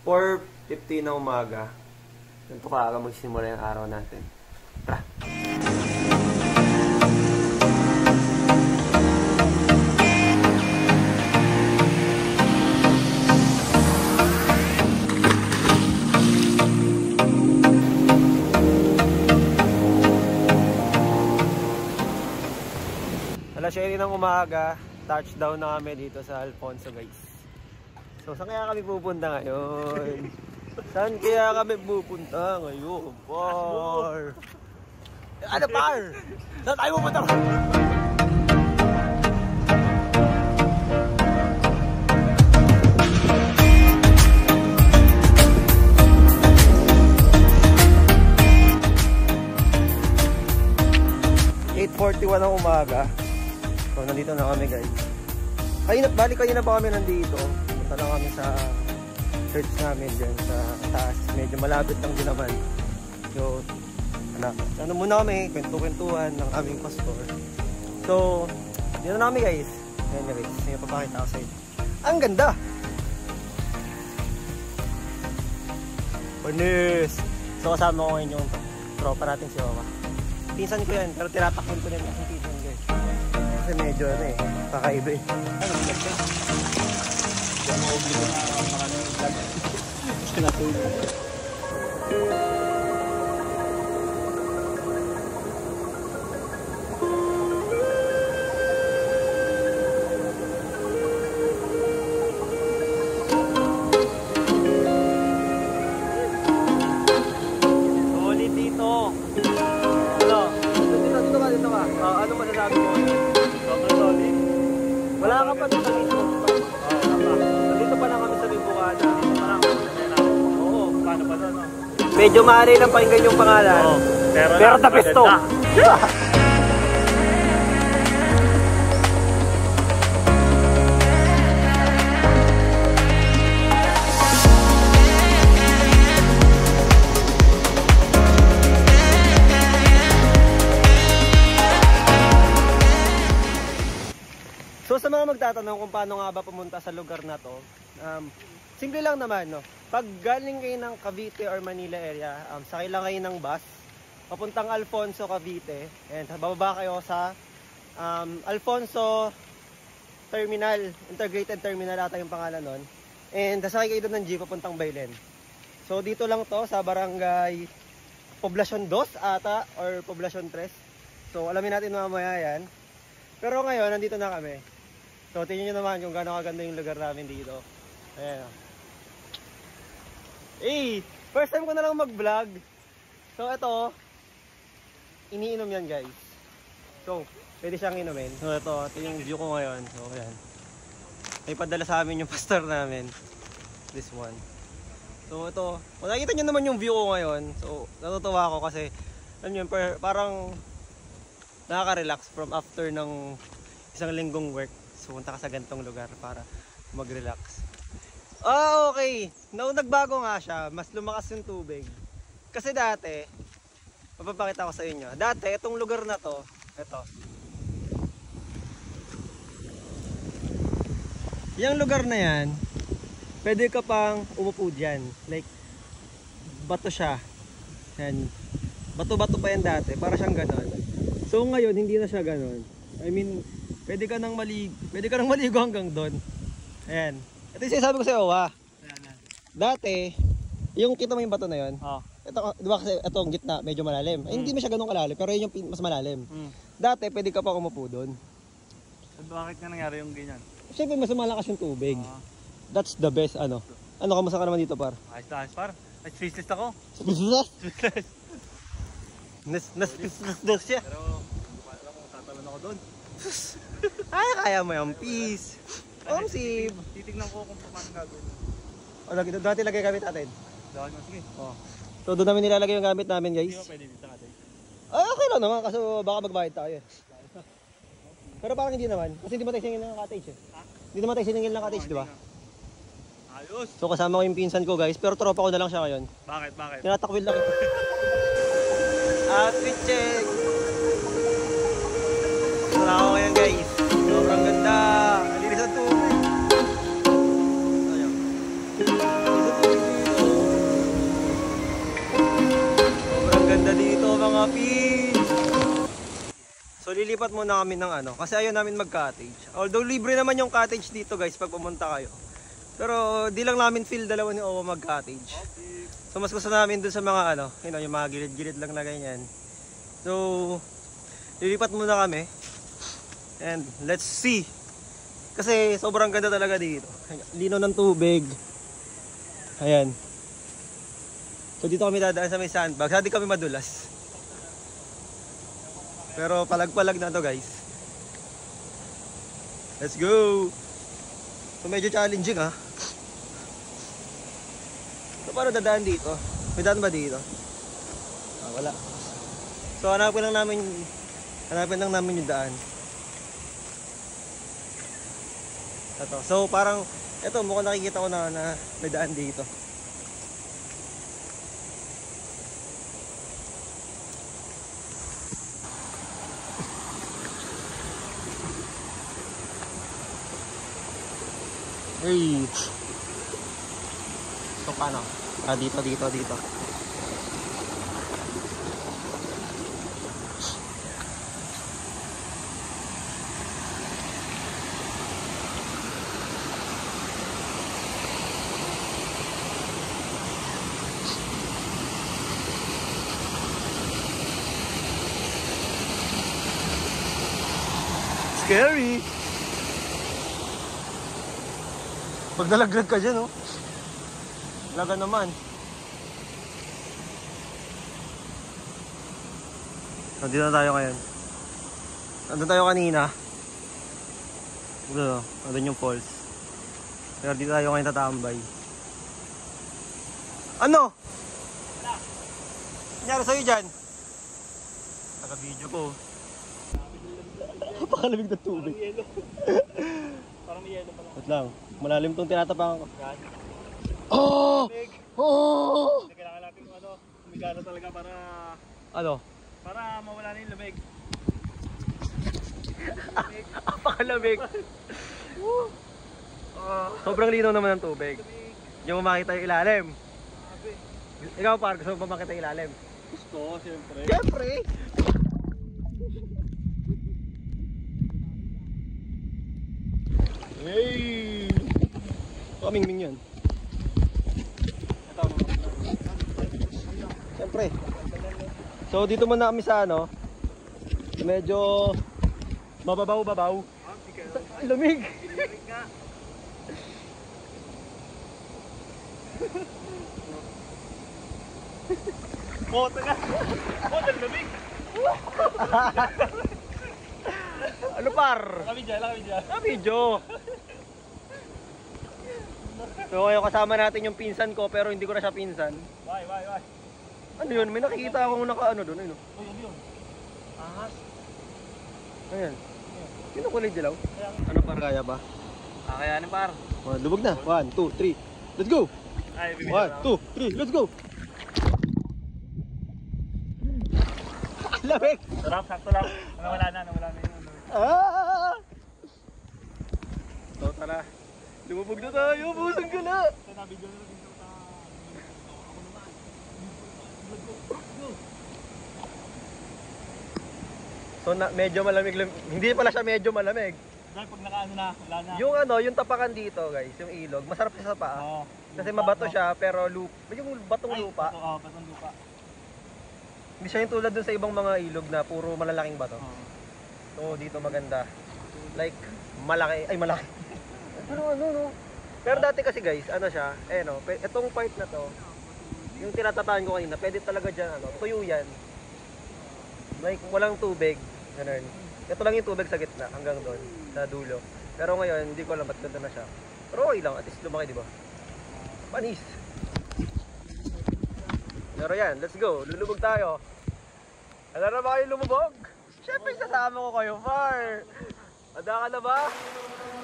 4:50 na umaga. Ganito ka magsimula yung araw natin. Tara! Alas 7 ng umaga, touchdown na kami dito sa Alfonso, guys. So, saan kaya kami pupunta ngayon? Saan kaya kami pupunta ngayon? Par! Ano, par? Saan tayo pupunta? (8:41) ng umaga. So, nandito na kami, guys. Kanina pa kami nandito. Punta lang kami sa church namin dyan sa taas. Medyo malapit lang din naman. So, ano muna kami, kwentuhan ng aming pastor. So, dito na kami, guys. Anyways, may papakita ko sa inyo. Ang ganda! Panis! So, kasama ko ngayon yung tropa natin si Wawa. Pinsan ko yan, pero tinatakon ko na yung pinsan ko. Kasi medyo kakaiba eh. Ano ba ito? Diyan mo obligo na maraming vlog. Sinatulog. Solid dito. Dito ka. Ano masasabi mo? Sobrang solid. Wala ka pa dito sa mismo. Nandito pa lang kami sa Bibukana. Oo, paano pa doon? Medyo maaari lang pakinggan yung pangalan. Pero tapesto. So sa mga magtatanong kung paano nga ba pumunta sa lugar na to, simple lang naman, no? Pag galing kayo ng Cavite or Manila area, sakay lang kayo ng bus, papuntang Alfonso, Cavite, and bababa kayo sa Alfonso Terminal, Integrated Terminal ata yung pangalan nun, and sasakay kayo doon ng jeep papuntang Baylen. So dito lang to sa barangay Poblacion 2 ata, or Poblacion 3. So alamin natin mamaya yan. Pero ngayon, nandito na kami. So, tingnan nyo naman kung gaano kaganda yung lugar namin dito. Ayan. First time ko na lang mag-vlog. So, ito, iniinom yan, guys. So, pwede siyang inumin. So, ito yung view ko ngayon. So, ayan. May padala sa amin yung pastor namin. This one. So, ito. Kung nakikita nyo naman yung view ko ngayon. So, natutuwa ako kasi, alam nyo, parang nakaka-relax from after ng isang linggong work. So, punta ka sa ganitong lugar para mag-relax. Okay. Nagbago nga siya. Mas lumakas yung tubig. Kasi dati, mapapakita ko sa inyo. Dati, itong lugar na to, ito. Yung lugar na yan, pwede ka pang umupo dyan. Like, bato siya. Yan. Bato-bato pa yan dati. Para siyang ganon. So ngayon hindi na siya ganoon. I mean, pwede ka nang maligo hanggang doon. Ayan. Ito yung sinasabi ko sa iyo, dati, yung kita mo yung bato na 'yon. Ito, di ba kasi itong gitna medyo malalim. Ay, hindi mo siya ganoon kalalim, pero yun yung mas malalim. Dati pwede ka pa umupo doon. Bakit nga nangyari yung ganyan? Siyempre mas malakas yung tubig. That's the best ano. Ano, kamusta ka naman dito, par? Ayos par. Ay, speechless ako. Speechless? Nas siya. Pero hindi ko alam kung tatalon ako doon. Ay, kaya mo yung peace. Si titignan ko kung paano gagawin. O, dati lagay gamit natin. Dahil mo, sige. So, doon namin nilalagay yung gamit namin, guys. Hindi mo pwede dito natin. Ay, okay lang naman kasi baka magbayad tayo. Pero parang hindi naman. Kasi hindi mo tayo singin ng cottage eh. Hindi naman tayo singin ng cottage, di ba? Ayos. So, kasama ko yung pinsan ko, guys. Pero tropa ko na lang siya ngayon. Bakit? Tinatakwil lang ito. Outfit check! Wala ako ngayon, guys. Sobrang ganda. Nalinis ang tubig. Ayun. Nalinis ang tubig. lilipat muna kami ng ano, kasi ayaw namin mag-cottage. Although libre naman yung cottage dito guys pag pumunta kayo. Pero di lang namin feel dalawa ni Owa mag-cottage. So mas gusto namin dun sa mga ano, you know, yung mga gilid-gilid lang na ganyan. So lilipat muna kami. And let's see. Kasi sobrang ganda talaga dito. Lino ng tubig. Ayan. So dito kami dadaan sa may sandbag. Hindi kami madulas. Pero palag-palag na to guys. Let's go. So medyo challenging ha. So paano dadaan dito? May daan ba dito? Ah, wala. So hanapin lang namin yung daan. Ito. So parang ito mukhang nakikita ko na may daan dito. Hey. So paano? Ah, dito. Scary. Pag nalaglag ka dyan, oh. Laga naman. Nandito na tayo ngayon. Nandun tayo kanina. Ito, nandun yung falls. Pero dito tayo ngayon tatambay. Ano? Wala. Nangyari sa'yo dyan? Naka-video ko. Napakalamig na tubig. Parang may yelo pa lang. Wait lang. Malalim tong tinatapangan ko. Yan. Oh! Oh! Hindi kailangan natin umigano talaga para Ano? para mawala na yung lumig. Apakalamig. Sobrang linaw naman ng tubig. Hindi mo makita yung ilalim. Ikaw par, gusto mo ba makita yung ilalim? Gusto, siyempre. Siyempre! Hey! Kaming-ming yan. Ito. Siyempre. So dito muna kami sa ano. Medyo mababaw-babaw. Ang lamig! Lamig nga. Moto nga. Moto lamig. Ano par? Kami dyan. Video. So ngayon kasama natin yung pinsan ko pero hindi ko na siya pinsan. Why? Ano yun? May nakikita akong naka-ano doon. Ayun. Oh, yun. Ahas. Ayan. Sino kulay dilaw? Ano par, kaya ba? Kakayanin par. Lubog na. 1, 2, 3. Let's go! Ay, 1, 2, 3. Let's go! Lamig! Sarap, sakto lang. Nawala na yung ano. Ah! So tara. Lumubog na tayo. Busang ka na. Ito na, video na dito sa... Ako naman. So medyo malamig. Hindi pala siya medyo malamig. Dahil pag nakaano na, wala na. Yung ano, yung tapakan dito guys, yung ilog, masarap siya sa paa. Oo. Kasi mabato siya pero yung batong lupa. Oo, batong lupa. Hindi siya yung tulad dun sa ibang mga ilog na puro malalaking bato. Oo. So dito maganda. Like malaki, ay malaki. Ano. Pero dati kasi guys, ano siya, etong part na to, yung tinatataan ko kanina, pwede talaga dyan, tuyo yan. Like walang tubig, ganun. Ito lang yung tubig sa gitna, hanggang doon, sa dulo. Pero ngayon, hindi ko alam ba't ganda na siya. Pero okay lang, at least lumaki, di ba? Panis! Pero yan, let's go, lulubog tayo. Alam na ba kayo lumubog? Siyempre sasama ko kayo, Far! Handa ka na ba?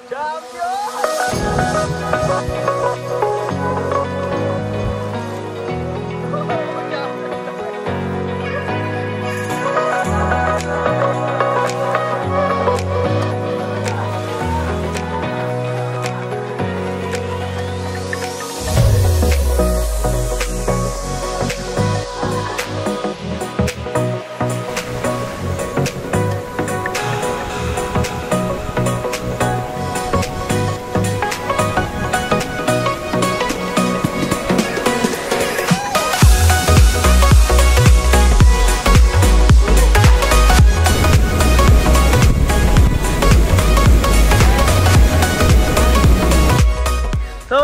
Champion!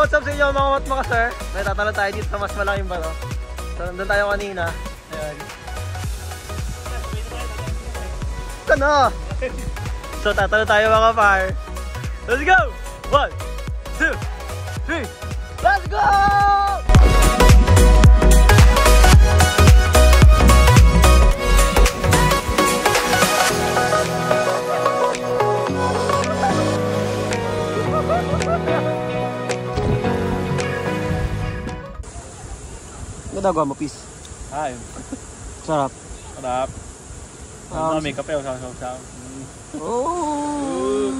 what's up sa inyo mga matmaka sir? May tatalo tayo dito sa mas malaking baro. So nandun tayo kanina. Ayan. Ito na! So tatalo tayo mga par. Let's go! 1, 2, 3, let's go! Nagagawa mo, peace. Ay, Sarap. sarap. May kape o saw-saw. Oh!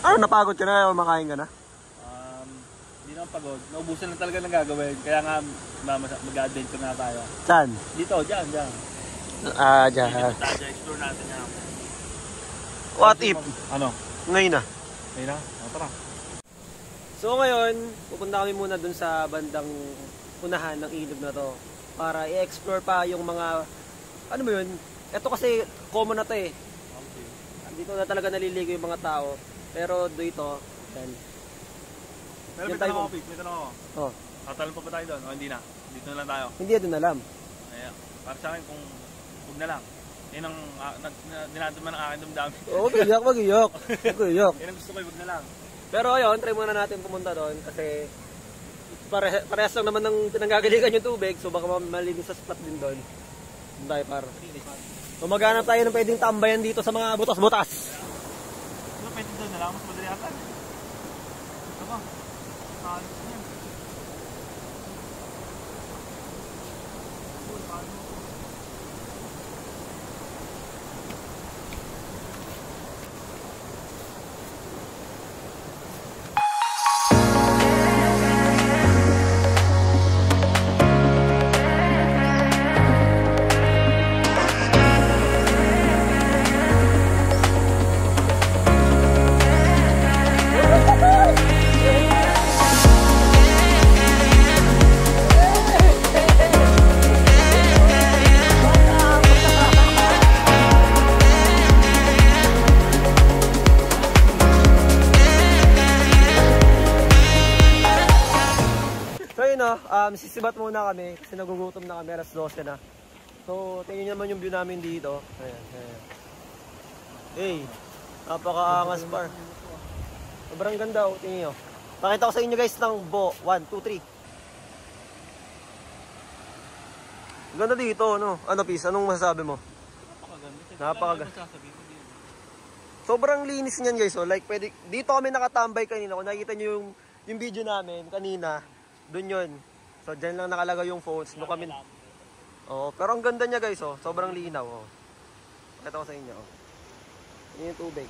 Ano, napagod ka na? Makain ka na? Hindi naman pagod. Naubusan na talaga ng gagawin. Kaya nga mag-adventure na tayo. Saan? Dito, dyan. Dyan. Explore natin yan. What if? Ano? Ngayon na. Ayun na. Tara. So ngayon, pupunta kami muna dun sa bandang unahan ng ilog na to para i-explore pa yung mga, ano mo yun, ito kasi common na to eh. Okay. Dito na talaga naliligo yung mga tao, pero dito, yan. Pero Yan may tayo tanong ako, kung- Pete. May tanong ako. Oh, Tatalon pa ba tayo doon? O hindi na? Dito na lang tayo. hindi natin alam. Kaya, para sa akin kung huwag na lang. Yan ang dinadaman ng aking damdamin. Oo, mag-iyak. Yan ang gusto ko, huwag na lang. Pero ayun, try muna natin pumunta doon kasi parehas lang naman ng pinanggagalingan yung tubig, so baka malinis sa spot din doon. Doon tayo par. So maghanap tayo ng pwedeng tambayan dito sa mga butas-butas. Ano, pwede doon na lang? Mas madali ata. Ito ba? Ayos na yan. Sisibat muna kami kasi nagugutom na kami, alas 12 na. So, tingnan naman yung view namin dito. Ayan. Hey, napaka-angas par. Sobrang ganda oh, tingnan nyo. Pakita ko sa inyo guys ng bo. 1, 2, 3. Ganda dito, no? Ano, Peace? Anong masasabi mo? Napakaganda. Sobrang linis niyan guys, oh. Like, pwede, dito kami nakatambay kanina. Kung nakikita nyo yung video namin kanina, dun yun. So, dyan lang nakalagay yung phones. Doon kami. Oo, pero ang ganda niya guys, oh. Sobrang linaw, oh. Pakita ko sa inyo, oh. Yan yung tubig.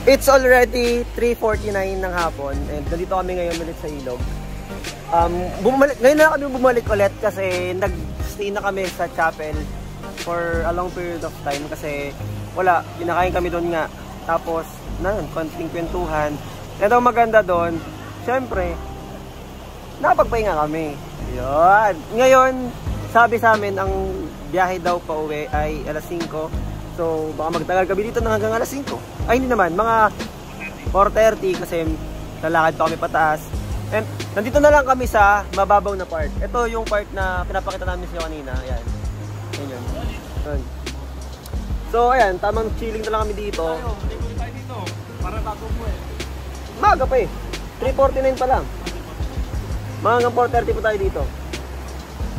It's already 3:49 ng hapon and nandito kami ngayon ulit sa ilog. Ngayon na kami bumalik ulit kasi nag-stay na kami sa chapel for a long period of time kasi wala, pinakain kami doon nga. Tapos, konting kwentuhan. Ito ang maganda doon, syempre, nakapagpahinga kami. Yun. Ngayon, sabi sa amin, ang biyahe daw pa uwi ay alas 5. So, baka magtagal kami dito hanggang alas 5. Ay, hindi naman. Mga 4:30 kasi lalakad pa kami pataas. And nandito na lang kami sa mababaw na part. Ito yung part na pinapakita namin sa kanina. Ayan. Ayan yun. Ayan. So, ayan. Tamang chilling na lang kami dito. Tayo dito. Para bago po eh. Maga pa eh. 3:49 pa lang. Mga hanggang 4:30 po tayo dito.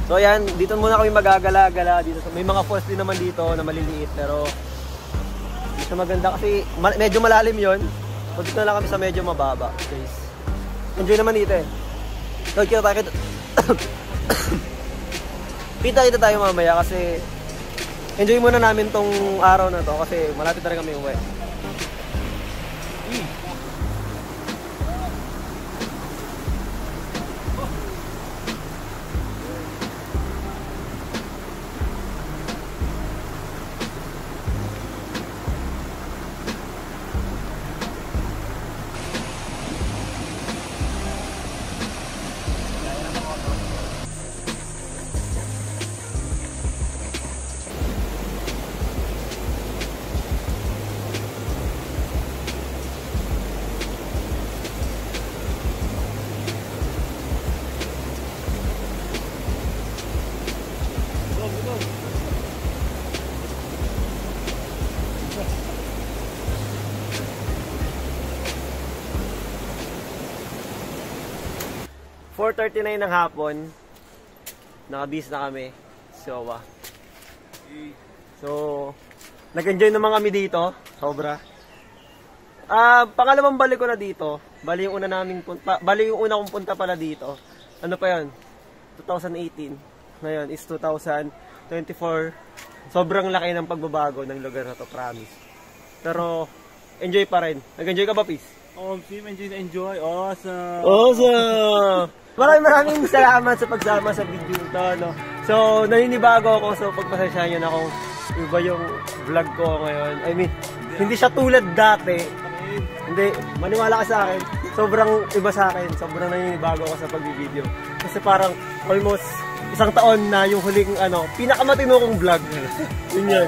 So ayan, dito muna kami magagala-gala dito. May mga falls din naman dito na maliliit pero hindi siya maganda kasi medyo malalim yon. So dito na lang kami sa medyo mababa, guys. Enjoy naman dito eh. So kita tayo mamaya kasi enjoy muna namin tong araw na to kasi malapit na rin kami uwi. Go. 4:39 ng hapon. Nakabis na kami. So, nag-enjoy naman kami dito. Sobra. Pangalawang balik ko na dito. Bali yung una kong punta pala dito. Ano pa yun? 2018. Ngayon is 2024. Sobrang laki ng pagbabago ng lugar na to, promise. Pero, enjoy pa rin. Nag-enjoy ka ba, Pis? Oh, team, enjoy. Awesome. Awesome! Maraming salamat sa pagsama sa video ito, no? So, naninibago ako. So, pagpasensyahan nyo na kung iba yung vlog ko ngayon. I mean, hindi siya tulad dati. Hindi, maniwala ka sa akin. Sobrang iba sa akin. Sobrang naninibago ako sa pag-video. Kasi parang almost isang taon na yung huling, pinakamatino kong vlog. Yun yun.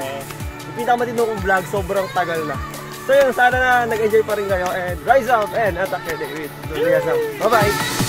Yung pinakamatino kong vlog, sobrang tagal na. So yun, sana na nag-enjoy pa rin kayo. And rise up and attack with David. Bye-bye!